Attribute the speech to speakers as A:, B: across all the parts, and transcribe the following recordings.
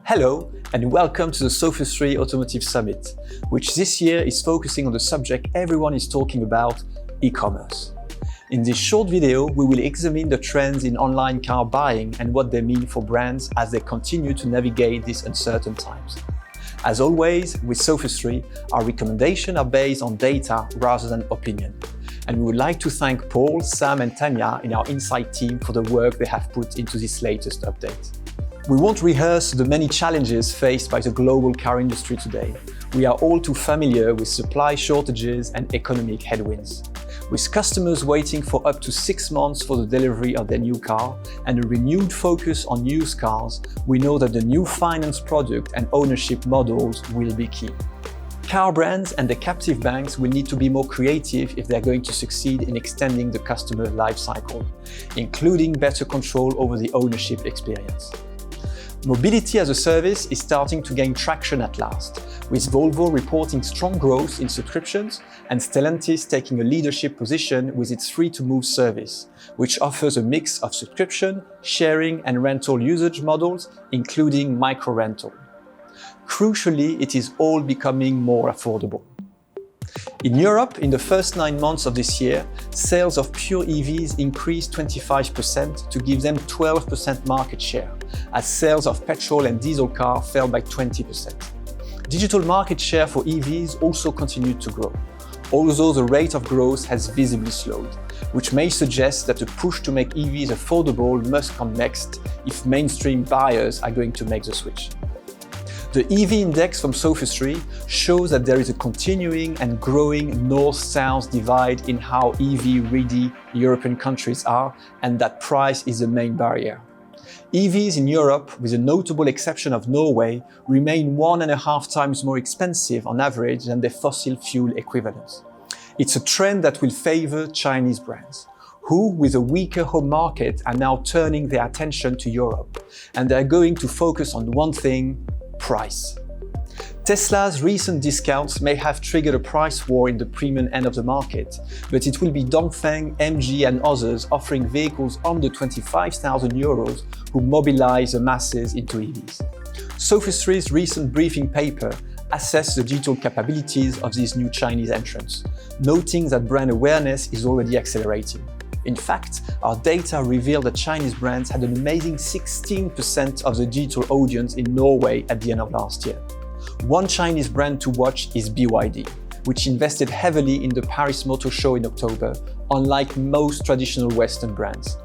A: Hello and welcome to the Sophus3 Automotive Summit, which this year is focusing on the subject everyone is talking about, e-commerce. In this short video, we will examine the trends in online car buying and what they mean for brands as they continue to navigate these uncertain times. As always, with Sophus3, our recommendations are based on data rather than opinion. And we would like to thank Paul, Sam and Tanya in our Insight team for the work they have put into this latest update. We won't rehearse the many challenges faced by the global car industry today. We are all too familiar with supply shortages and economic headwinds. With customers waiting for up to 6 months for the delivery of their new car and a renewed focus on used cars, we know that the new finance product and ownership models will be key. Car brands and the captive banks will need to be more creative if they're going to succeed in extending the customer life cycle, including better control over the ownership experience. Mobility as a service is starting to gain traction at last, with Volvo reporting strong growth in subscriptions and Stellantis taking a leadership position with its free-to-move service, which offers a mix of subscription, sharing and rental usage models, including micro-rental. Crucially, it is all becoming more affordable. In Europe, in the first 9 months of this year, sales of pure EVs increased 25% to give them 12% market share, as sales of petrol and diesel cars fell by 20%. Digital market share for EVs also continued to grow, although the rate of growth has visibly slowed, which may suggest that the push to make EVs affordable must come next if mainstream buyers are going to make the switch. The EV index from Sophus3 shows that there is a continuing and growing north-south divide in how EV-ready European countries are, and that price is the main barrier. EVs in Europe, with a notable exception of Norway, remain 1.5 times more expensive on average than their fossil fuel equivalents. It's a trend that will favor Chinese brands, who, with a weaker home market, are now turning their attention to Europe, and they're going to focus on one thing: price. Tesla's recent discounts may have triggered a price war in the premium end of the market, but it will be Dongfeng, MG and others offering vehicles under 25,000 euros who mobilize the masses into EVs. Sophus3's recent briefing paper assessed the digital capabilities of these new Chinese entrants, noting that brand awareness is already accelerating. In fact, our data revealed that Chinese brands had an amazing 16% of the digital audience in Norway at the end of last year. One Chinese brand to watch is BYD, which invested heavily in the Paris Motor Show in October, unlike most traditional Western brands.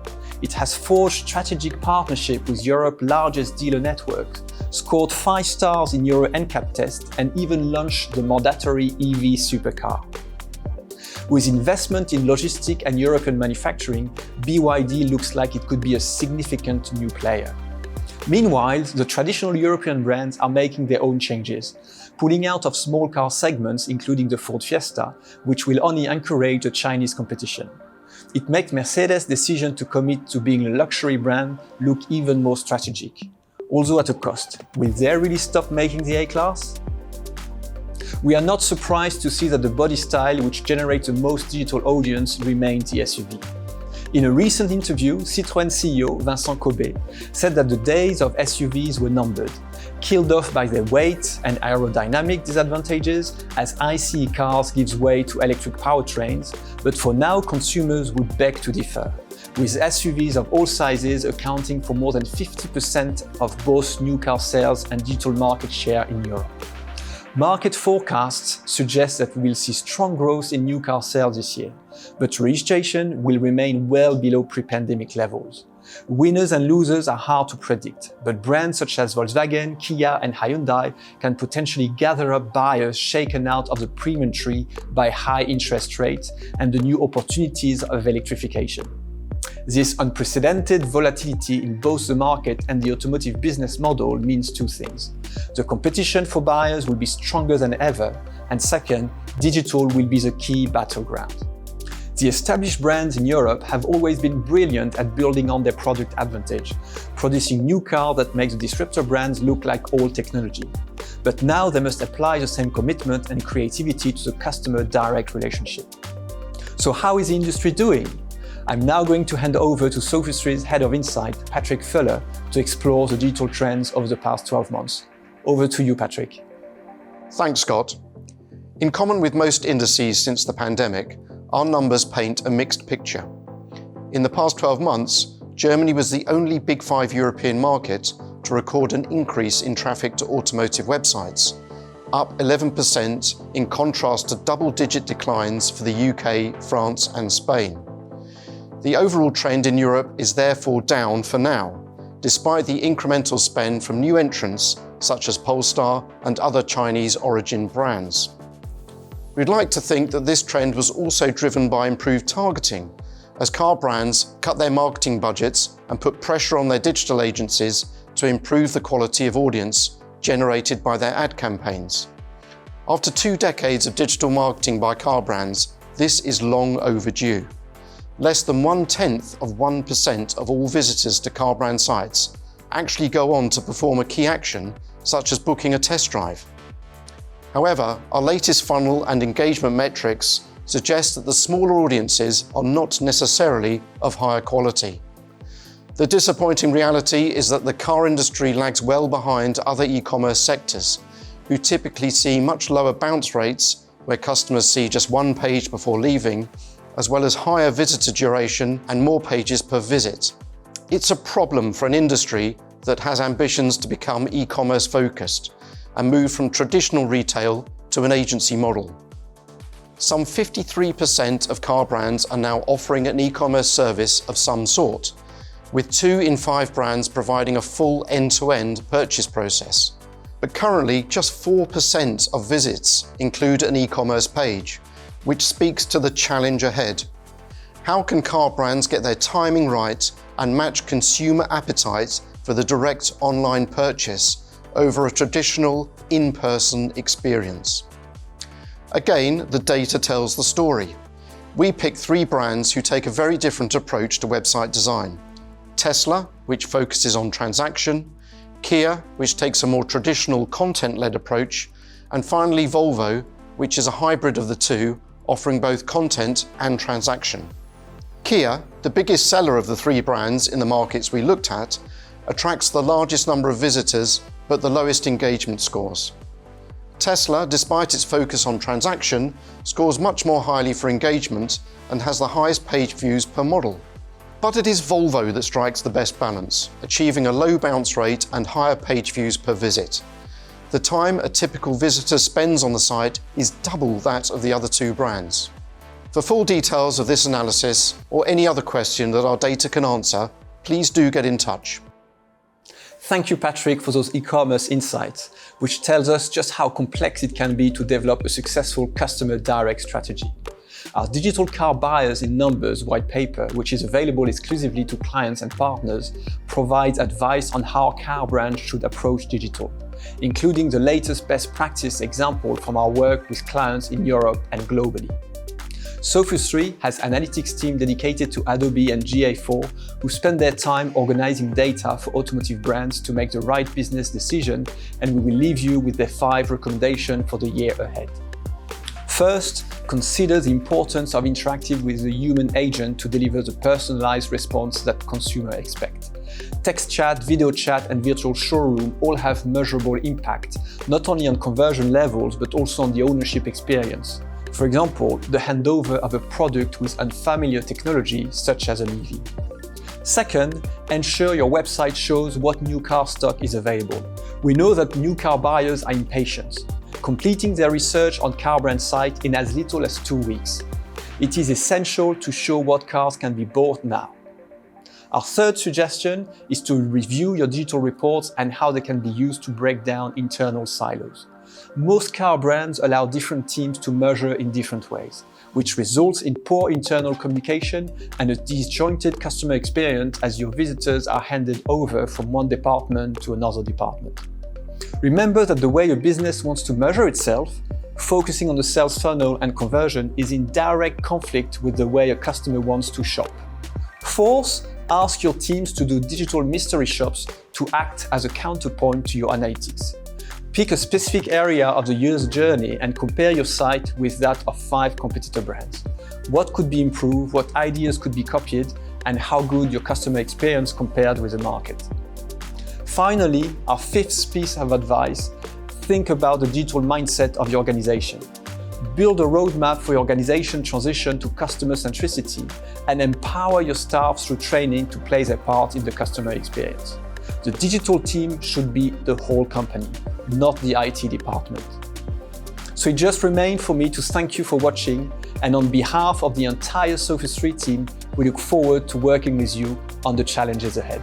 A: It has forged strategic partnership with Europe's largest dealer network, scored 5 stars in Euro NCAP test, and even launched the mandatory EV supercar. With investment in logistics and European manufacturing, BYD looks like it could be a significant new player. Meanwhile, the traditional European brands are making their own changes, pulling out of small car segments including the Ford Fiesta, which will only encourage the Chinese competition. It makes Mercedes' decision to commit to being a luxury brand look even more strategic. Also at a cost. Will they really stop making the A-Class? We are not surprised to see that the body style which generates the most digital audience remains the SUV. In a recent interview, Citroën CEO Vincent Kobe said that the days of SUVs were numbered, killed off by their weight and aerodynamic disadvantages as ICE cars give way to electric powertrains, but for now consumers would beg to differ, with SUVs of all sizes accounting for more than 50% of both new car sales and digital market share in Europe. Market forecasts suggest that we will see strong growth in new car sales this year, but registration will remain well below pre-pandemic levels. Winners and losers are hard to predict, but brands such as Volkswagen, Kia and Hyundai can potentially gather up buyers shaken out of the premium tree by high interest rates and the new opportunities of electrification. This unprecedented volatility in both the market and the automotive business model means two things. The competition for buyers will be stronger than ever, and second, digital will be the key battleground. The established brands in Europe have always been brilliant at building on their product advantage, producing new cars that make the disruptor brands look like old technology. But now they must apply the same commitment and creativity to the customer direct relationship. So how is the industry doing? I'm now going to hand over to Sophus3's Head of Insight, Patrick Fuller, to explore the digital trends over the past 12 months. Over to you, Patrick.
B: Thanks, Scott. In common with most indices since the pandemic, our numbers paint a mixed picture. In the past 12 months, Germany was the only Big Five European market to record an increase in traffic to automotive websites, up 11% in contrast to double-digit declines for the UK, France and Spain. The overall trend in Europe is therefore down for now, despite the incremental spend from new entrants such as Polestar and other Chinese origin brands. We'd like to think that this trend was also driven by improved targeting, as car brands cut their marketing budgets and put pressure on their digital agencies to improve the quality of audience generated by their ad campaigns. After 2 decades of digital marketing by car brands, this is long overdue. Less than 0.1% of all visitors to car brand sites actually go on to perform a key action, such as booking a test drive. However, our latest funnel and engagement metrics suggest that the smaller audiences are not necessarily of higher quality. The disappointing reality is that the car industry lags well behind other e-commerce sectors, who typically see much lower bounce rates, where customers see just one page before leaving, as well as higher visitor duration and more pages per visit. It's a problem for an industry that has ambitions to become e-commerce focused and move from traditional retail to an agency model. Some 53% of car brands are now offering an e-commerce service of some sort, with 2 in 5 brands providing a full end-to-end purchase process. But currently, just 4% of visits include an e-commerce page, which speaks to the challenge ahead. How can car brands get their timing right and match consumer appetite for the direct online purchase over a traditional in-person experience? Again, the data tells the story. We picked 3 brands who take a very different approach to website design. Tesla, which focuses on transaction, Kia, which takes a more traditional content-led approach, and finally Volvo, which is a hybrid of the two, offering both content and transaction. Kia, the biggest seller of the 3 brands in the markets we looked at, attracts the largest number of visitors but the lowest engagement scores. Tesla, despite its focus on transaction, scores much more highly for engagement and has the highest page views per model. But it is Volvo that strikes the best balance, achieving a low bounce rate and higher page views per visit. The time a typical visitor spends on the site is double that of the other 2 brands. For full details of this analysis or any other question that our data can answer, please do get in touch.
A: Thank you, Patrick, for those e-commerce insights, which tells us just how complex it can be to develop a successful customer direct strategy. Our Digital Car Buyers in Numbers white paper, which is available exclusively to clients and partners, provides advice on how car brands should approach digital, including the latest best practice example from our work with clients in Europe and globally. Sophus3 has an analytics team dedicated to Adobe and GA4 who spend their time organizing data for automotive brands to make the right business decision, and we will leave you with their 5 recommendations for the year ahead. First, consider the importance of interacting with the human agent to deliver the personalized response that consumers expect. Text chat, video chat, and virtual showroom all have measurable impact, not only on conversion levels, but also on the ownership experience. For example, the handover of a product with unfamiliar technology, such as an EV. Second, ensure your website shows what new car stock is available. We know that new car buyers are impatient, completing their research on car brand site in as little as 2 weeks. It is essential to show what cars can be bought now. Our third suggestion is to review your digital reports and how they can be used to break down internal silos. Most car brands allow different teams to measure in different ways, which results in poor internal communication and a disjointed customer experience as your visitors are handed over from one department to another department. Remember that the way a business wants to measure itself, focusing on the sales funnel and conversion, is in direct conflict with the way a customer wants to shop. Fourth, ask your teams to do digital mystery shops to act as a counterpoint to your analytics. Pick a specific area of the user journey and compare your site with that of 5 competitor brands. what could be improved, what ideas could be copied, and how good your customer experience compared with the market. Finally, our fifth piece of advice: think about the digital mindset of your organization. Build a roadmap for your organization transition to customer centricity and empower your staff through training to play their part in the customer experience. The digital team should be the whole company, not the IT department. So it just remains for me to thank you for watching, and on behalf of the entire Sophus3 team, we look forward to working with you on the challenges ahead.